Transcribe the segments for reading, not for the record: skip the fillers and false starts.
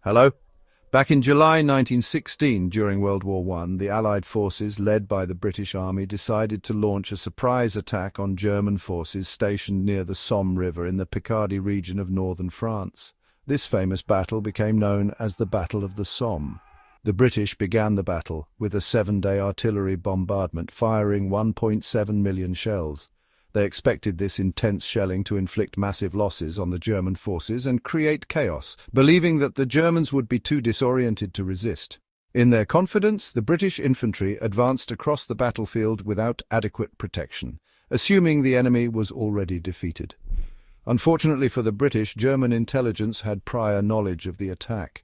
Hello? Back in July 1916, during World War I, the Allied forces, led by the British Army, decided to launch a surprise attack on German forces stationed near the Somme River in the Picardy region of northern France. This famous battle became known as the Battle of the Somme. The British began the battle with a 7-day artillery bombardment, firing 1.7 million shells. They expected this intense shelling to inflict massive losses on the German forces and create chaos, believing that the Germans would be too disoriented to resist. In their confidence, the British infantry advanced across the battlefield without adequate protection, assuming the enemy was already defeated. Unfortunately for the British, German intelligence had prior knowledge of the attack.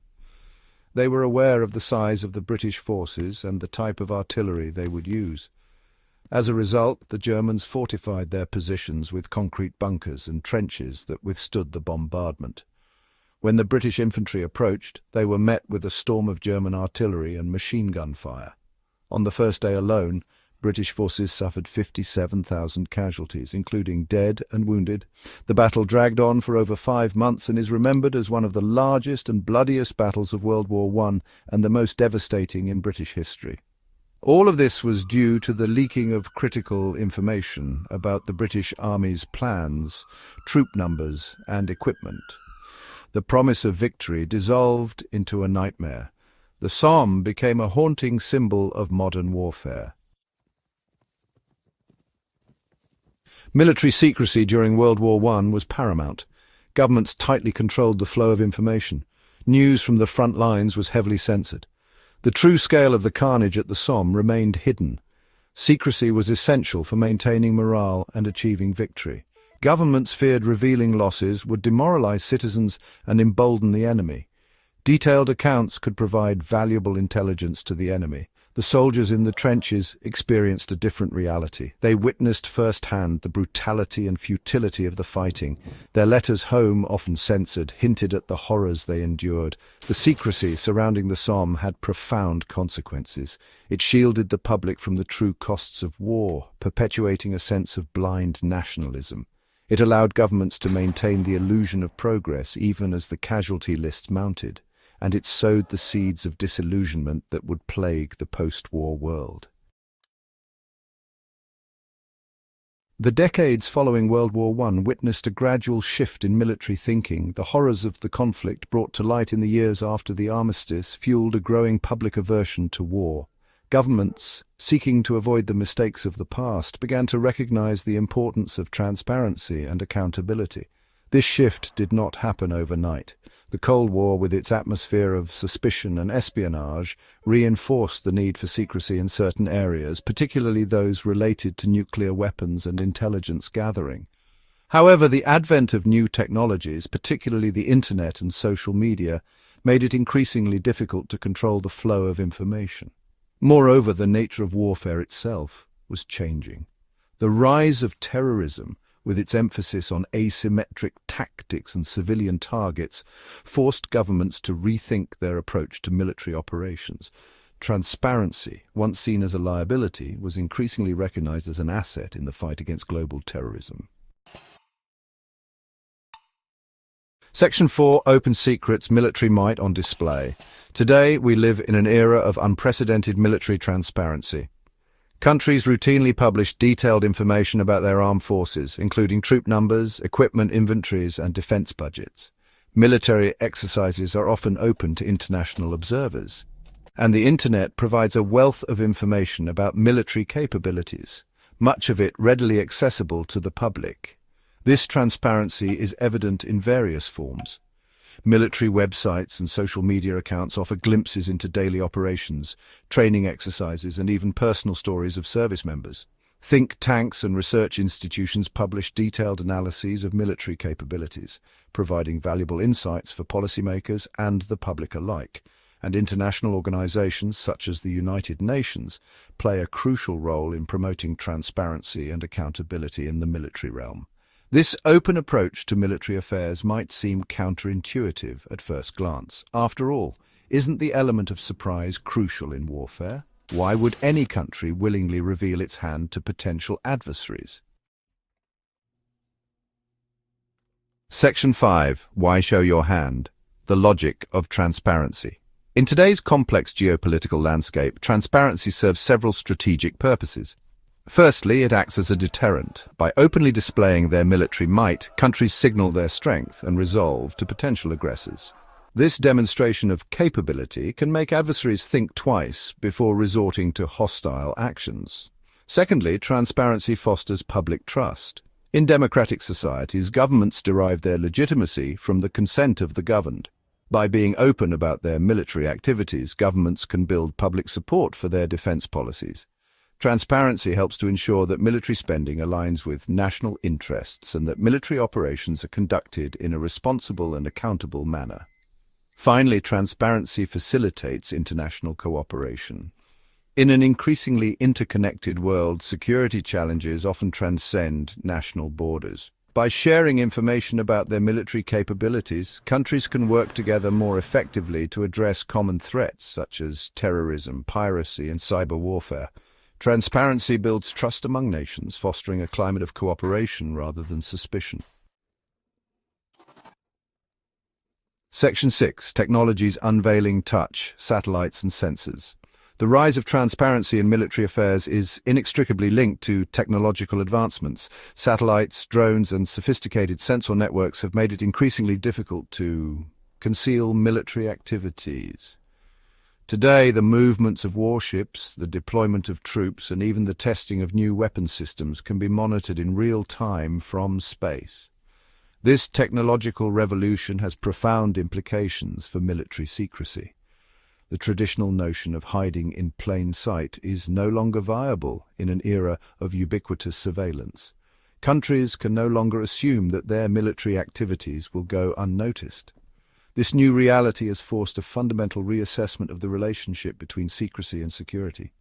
They were aware of the size of the British forces and the type of artillery they would use. As a result, the Germans fortified their positions with concrete bunkers and trenches that withstood the bombardment. When the British infantry approached, they were met with a storm of German artillery and machine gun fire. On the first day alone, British forces suffered 57,000 casualties, including dead and wounded. The battle dragged on for over 5 months and is remembered as one of the largest and bloodiest battles of World War I and the most devastating in British history. All of this was due to the leaking of critical information about the British Army's plans, troop numbers, and equipment. The promise of victory dissolved into a nightmare. The Somme became a haunting symbol of modern warfare. Military secrecy during World War I was paramount. Governments tightly controlled the flow of information. News from the front lines was heavily censored. The true scale of the carnage at the Somme remained hidden. Secrecy was essential for maintaining morale and achieving victory. Governments feared revealing losses would demoralize citizens and embolden the enemy. Detailed accounts could provide valuable intelligence to the enemy. The soldiers in the trenches experienced a different reality. They witnessed firsthand the brutality and futility of the fighting. Their letters home, often censored, hinted at the horrors they endured. The secrecy surrounding the Somme had profound consequences. It shielded the public from the true costs of war, perpetuating a sense of blind nationalism. It allowed governments to maintain the illusion of progress even as the casualty lists mounted, and it sowed the seeds of disillusionment that would plague the post-war world. The decades following World War I witnessed a gradual shift in military thinking. The horrors of the conflict brought to light in the years after the armistice fueled a growing public aversion to war. Governments, seeking to avoid the mistakes of the past, began to recognize the importance of transparency and accountability. This shift did not happen overnight. The Cold War, with its atmosphere of suspicion and espionage, reinforced the need for secrecy in certain areas, particularly those related to nuclear weapons and intelligence gathering. However, the advent of new technologies, particularly the Internet and social media, made it increasingly difficult to control the flow of information. Moreover, the nature of warfare itself was changing. The rise of terrorism, with its emphasis on asymmetric tactics and civilian targets, forced governments to rethink their approach to military operations. Transparency, once seen as a liability, was increasingly recognized as an asset in the fight against global terrorism. Section 4, Open Secrets, Military Might on Display. Today, we live in an era of unprecedented military transparency. Countries routinely publish detailed information about their armed forces, including troop numbers, equipment inventories, and defense budgets. Military exercises are often open to international observers, and the Internet provides a wealth of information about military capabilities, much of it readily accessible to the public. This transparency is evident in various forms. Military websites and social media accounts offer glimpses into daily operations, training exercises, and even personal stories of service members. Think tanks and research institutions publish detailed analyses of military capabilities, providing valuable insights for policymakers and the public alike. And international organizations such as the United Nations play a crucial role in promoting transparency and accountability in the military realm. This open approach to military affairs might seem counterintuitive at first glance. After all, isn't the element of surprise crucial in warfare? Why would any country willingly reveal its hand to potential adversaries? Section 5. Why show your hand? The logic of transparency. In today's complex geopolitical landscape, transparency serves several strategic purposes. Firstly, it acts as a deterrent. By openly displaying their military might, countries signal their strength and resolve to potential aggressors. This demonstration of capability can make adversaries think twice before resorting to hostile actions. Secondly, transparency fosters public trust. In democratic societies, governments derive their legitimacy from the consent of the governed. By being open about their military activities, governments can build public support for their defense policies. Transparency helps to ensure that military spending aligns with national interests and that military operations are conducted in a responsible and accountable manner. Finally, transparency facilitates international cooperation. In an increasingly interconnected world, security challenges often transcend national borders. By sharing information about their military capabilities, countries can work together more effectively to address common threats such as terrorism, piracy, and cyber warfare. Transparency builds trust among nations, fostering a climate of cooperation rather than suspicion. Section 6. Technologies unveiling touch, satellites and sensors. The rise of transparency in military affairs is inextricably linked to technological advancements. Satellites, drones, and sophisticated sensor networks have made it increasingly difficult to conceal military activities. Today, the movements of warships, the deployment of troops, and even the testing of new weapon systems can be monitored in real time from space. This technological revolution has profound implications for military secrecy. The traditional notion of hiding in plain sight is no longer viable in an era of ubiquitous surveillance. Countries can no longer assume that their military activities will go unnoticed. This new reality has forced a fundamental reassessment of the relationship between secrecy and security.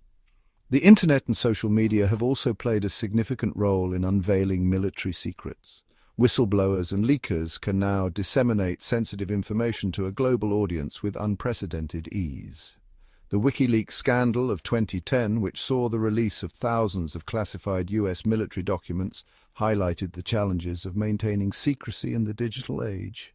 The internet and social media have also played a significant role in unveiling military secrets. Whistleblowers and leakers can now disseminate sensitive information to a global audience with unprecedented ease. The WikiLeaks scandal of 2010, which saw the release of thousands of classified US military documents, highlighted the challenges of maintaining secrecy in the digital age.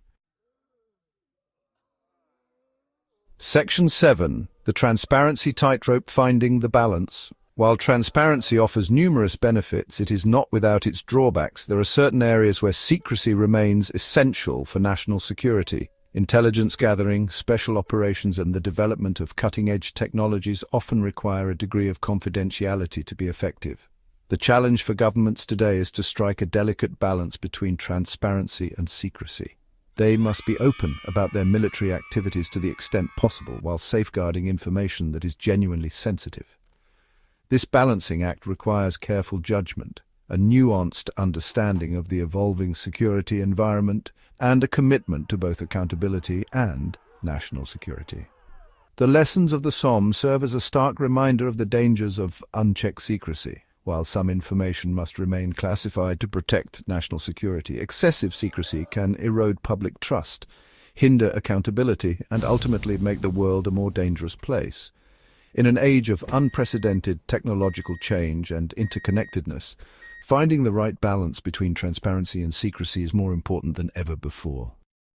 Section 7. The transparency tightrope: finding the balance. While transparency offers numerous benefits, it is not without its drawbacks. There are certain areas where secrecy remains essential for national security. Intelligence gathering, special operations, and the development of cutting-edge technologies often require a degree of confidentiality to be effective. The challenge for governments today is to strike a delicate balance between transparency and secrecy. They must be open about their military activities to the extent possible, while safeguarding information that is genuinely sensitive. This balancing act requires careful judgment, a nuanced understanding of the evolving security environment, and a commitment to both accountability and national security. The lessons of the Somme serve as a stark reminder of the dangers of unchecked secrecy. While some information must remain classified to protect national security, excessive secrecy can erode public trust, hinder accountability, and ultimately make the world a more dangerous place. In an age of unprecedented technological change and interconnectedness, finding the right balance between transparency and secrecy is more important than ever before.